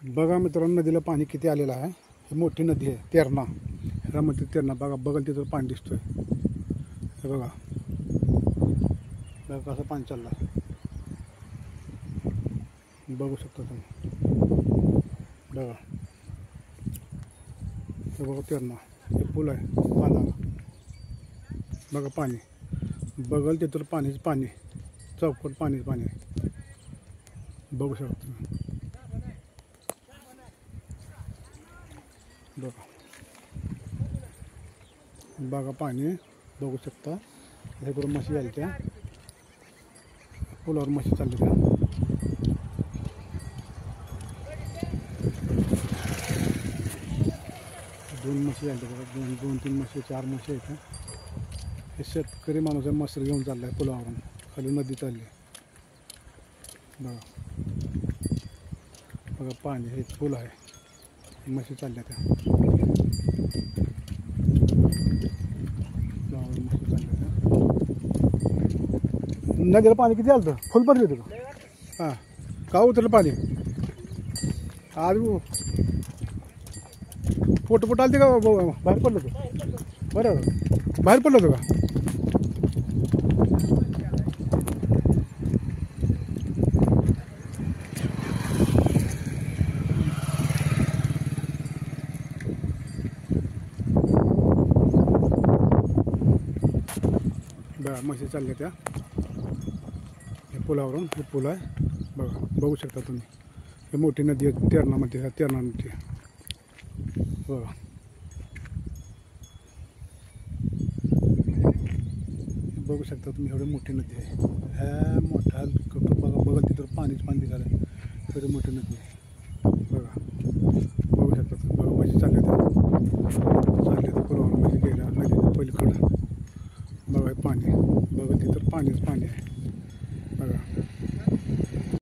बघा मित्रांनो, नदीला पाणी किती आलेलं आहे. ही मोठी नदी आहे तेरणा. ह्यामध्ये तेरणा बघा, बघल तिथं पाणी दिसतोय. हे बघा बघा कसं पाणी चाललं आहे. बघू शकता तुम्ही. बघा हे बघा तेरणा, हे पूल आहे बांधाला. बघा पाणी बघल तिथं पाणीच पाणी, चौकट पाणीच पाणी आहे. बघू शकता तुम्ही. बघा बघा पाणी बघू शकता. हे करून म्हशी आल्या त्या पुलावर, म्हशी चालल्या त्या. दोन म्हशी आल्या बघा, दोन तीन म्हशी, चार म्हशी आहेत. हे शेतकरी माणूस आहे, मसर घेऊन चालला आहे पुलावरून. खाली नदी चालली आहे. बघा बघा पाणी, हे पूल आहे, म्हशी चालल्या त्या. म्हशी चालल्या त्या. नदीला पाणी किती आलं? फुल भरली होती का? हां, का उतरलं पाणी आज? फोटो आलते का? बाहेर पडलं होतं बरं, बाहेर पडलं होतं का? बघा म्हशी चालल्या त्या हे पुलावरून. हे पूल आहे बघा, बघू शकता तुम्ही. हे मोठी नदी आहे तेरणामध्ये, तेरणा नदी बघा. बघू शकता तुम्ही, एवढी मोठी नदी आहे. ह्या मोठ्या बघा बघा तिथं पाणीच पाणी दिसायला आहे. एवढी मोठी नदी आहे बघा. बघू शकता तुम्ही. बघा म्हशी चालल्या त्या पुलावर. म्हशी गेल्या नदीच्या पलीकडं. बघा पाणी, बघा तिथं पाणीच पाणी.